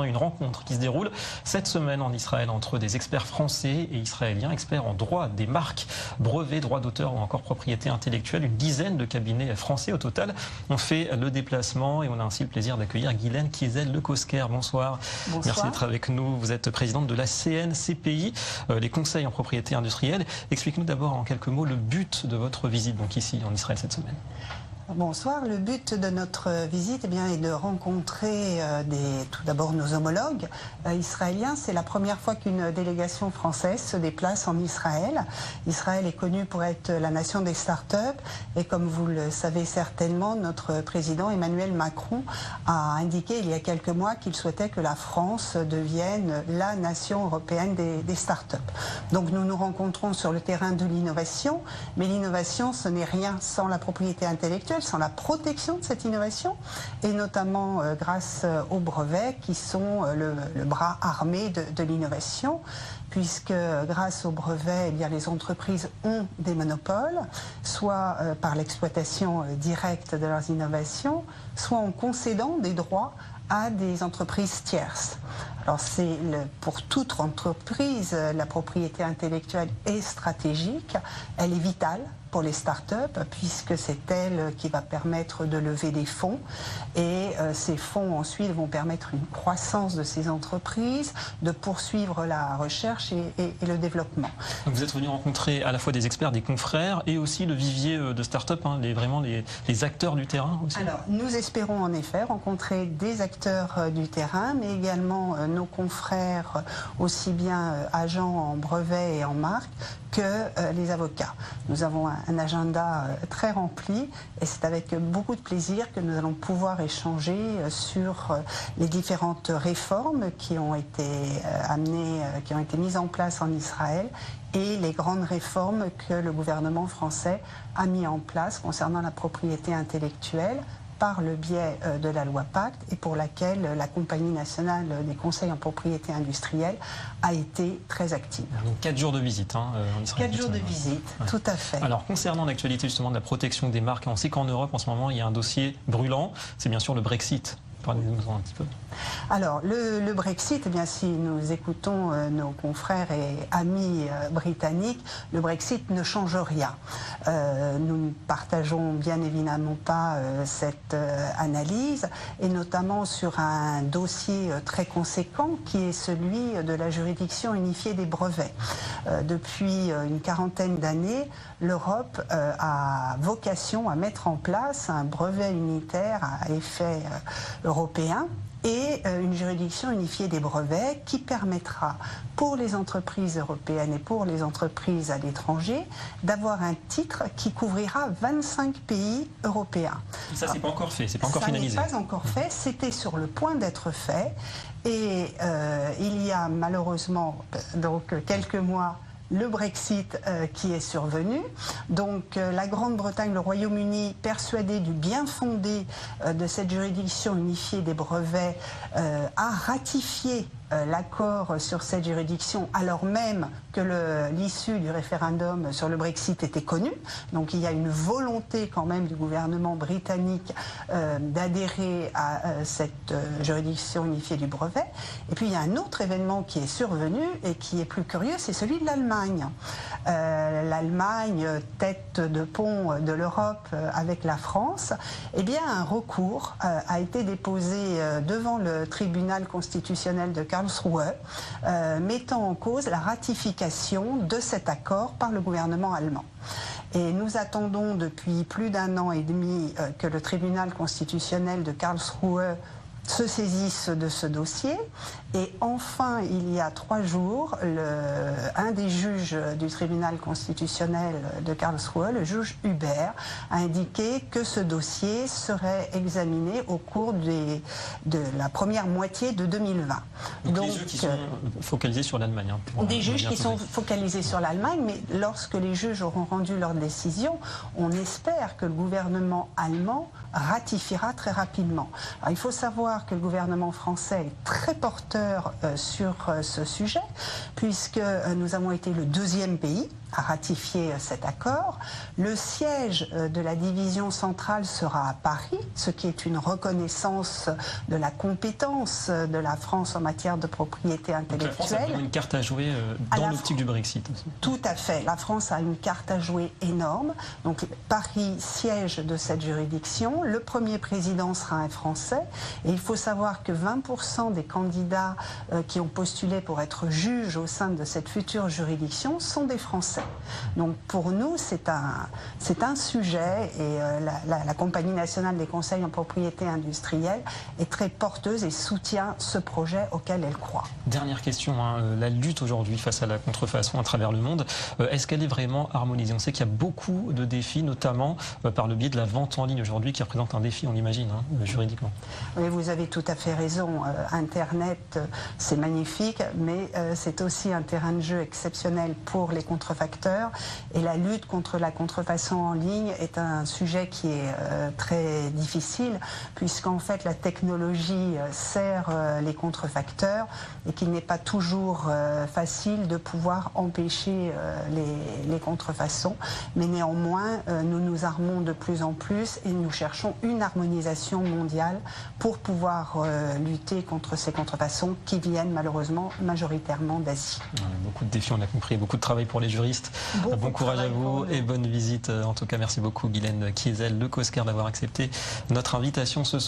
Une rencontre qui se déroule cette semaine en Israël entre des experts français et israéliens, experts en droit des marques, brevets, droits d'auteur ou encore propriété intellectuelle. Une dizaine de cabinets français au total ont fait le déplacement et on a ainsi le plaisir d'accueillir Guylaine Kiesel-Lecosker. Bonsoir. Bonsoir. Merci d'être avec nous. Vous êtes présidente de la CNCPI, les conseils en propriété industrielle. Explique-nous d'abord en quelques mots le but de votre visite donc ici en Israël cette semaine. Bonsoir. Le but de notre visite est de rencontrer tout d'abord nos homologues israéliens. C'est la première fois qu'une délégation française se déplace en Israël. Israël est connu pour être la nation des start-up et comme vous le savez certainement, notre président Emmanuel Macron a indiqué il y a quelques mois qu'il souhaitait que la France devienne la nation européenne des start-up. Donc nous nous rencontrons sur le terrain de l'innovation, mais l'innovation ce n'est rien sans la propriété intellectuelle, sans la protection de cette innovation et notamment grâce aux brevets qui sont le bras armé de l'innovation puisque grâce aux brevets, les entreprises ont des monopoles, soit par l'exploitation directe de leurs innovations, soit en concédant des droits à des entreprises tierces. Alors pour toute entreprise, la propriété intellectuelle est stratégique, elle est vitale pour les startups puisque c'est elle qui va permettre de lever des fonds et ces fonds ensuite vont permettre une croissance de ces entreprises, de poursuivre la recherche et le développement. Donc vous êtes venu rencontrer à la fois des experts, des confrères et aussi le vivier de start-up, vraiment les acteurs du terrain aussi. Alors nous espérons en effet rencontrer des acteurs du terrain mais également nos confrères aussi bien agents en brevet et en marque que les avocats. Nous avons un agenda très rempli et c'est avec beaucoup de plaisir que nous allons pouvoir échanger sur les différentes réformes qui ont été amenées, qui ont été mises en place en Israël et les grandes réformes que le gouvernement français a mis en place concernant la propriété intellectuelle par le biais de la loi Pacte et pour laquelle la Compagnie nationale des conseils en propriété industrielle a été très active. Donc 4 jours de visite en Israël. 4 jours de visite, ouais. Tout à fait. Alors concernant l'actualité justement de la protection des marques, on sait qu'en Europe en ce moment il y a un dossier brûlant, c'est bien sûr le Brexit. Parlez-nous un petit peu. Alors, le Brexit, si nous écoutons nos confrères et amis britanniques, le Brexit ne change rien. Nous ne partageons bien évidemment pas cette analyse, et notamment sur un dossier très conséquent qui est celui de la juridiction unifiée des brevets. Depuis une quarantaine d'années, l'Europe a vocation à mettre en place un brevet unitaire à effet européen et une juridiction unifiée des brevets qui permettra pour les entreprises européennes et pour les entreprises à l'étranger d'avoir un titre qui couvrira 25 pays européens. Ça, c'est pas encore fait, c'est pas encore finalisé. Ça n'est pas encore fait, c'était sur le point d'être fait et il y a malheureusement quelques mois le Brexit qui est survenu. Donc la Grande-Bretagne, le Royaume-Uni, persuadé du bien fondé de cette juridiction unifiée des brevets, a ratifié l'accord sur cette juridiction alors même que l'issue du référendum sur le Brexit était connue. Donc il y a une volonté quand même du gouvernement britannique d'adhérer à cette juridiction unifiée du brevet. Et puis il y a un autre événement qui est survenu et qui est plus curieux, c'est celui de l'Allemagne. L'Allemagne, tête de pont de l'Europe avec la France, un recours a été déposé devant le tribunal constitutionnel de Karlsruhe, mettant en cause la ratification de cet accord par le gouvernement allemand. Et nous attendons depuis plus d'1 an et demi que le tribunal constitutionnel de Karlsruhe se saisissent de ce dossier et enfin il y a 3 jours un des juges du tribunal constitutionnel de Karlsruhe, le juge Hubert, a indiqué que ce dossier serait examiné au cours de la première moitié de 2020. Donc des juges qui sont focalisés sur l'Allemagne. Des juges qui sont focalisés sur l'Allemagne, mais lorsque les juges auront rendu leur décision, on espère que le gouvernement allemand ratifiera très rapidement. Alors, il faut savoir que le gouvernement français est très porteur sur ce sujet, puisque nous avons été le 2e pays à ratifier cet accord. Le siège de la division centrale sera à Paris, ce qui est une reconnaissance de la compétence de la France en matière de propriété intellectuelle. Donc la France a vraiment une carte à jouer dans l'optique du Brexit aussi. Tout à fait. La France a une carte à jouer énorme. Donc Paris, siège de cette juridiction. Le premier président sera un Français. Et il faut savoir que 20% des candidats qui ont postulé pour être juges au sein de cette future juridiction sont des Français. Donc pour nous, c'est un sujet et la Compagnie nationale des conseils en propriété industrielle est très porteuse et soutient ce projet auquel elle croit. Dernière question, la lutte aujourd'hui face à la contrefaçon à travers le monde, est-ce qu'elle est vraiment harmonisée? On sait qu'il y a beaucoup de défis, notamment par le biais de la vente en ligne aujourd'hui, qui représente un défi, on l'imagine, juridiquement. Oui, vous avez tout à fait raison. Internet, c'est magnifique, mais c'est aussi un terrain de jeu exceptionnel pour les contrefacteurs. Et la lutte contre la contrefaçon en ligne est un sujet qui est très difficile, puisqu'en fait la technologie sert les contrefacteurs et qu'il n'est pas toujours facile de pouvoir empêcher les contrefaçons. Mais néanmoins, nous nous armons de plus en plus et nous cherchons une harmonisation mondiale pour pouvoir lutter contre ces contrefaçons qui viennent malheureusement majoritairement d'Asie. Beaucoup de défis, on a compris, beaucoup de travail pour les juristes. Bon courage à vous et bonne visite. En tout cas, merci beaucoup Guylaine Kiesel, Le Cosquer, d'avoir accepté notre invitation ce soir.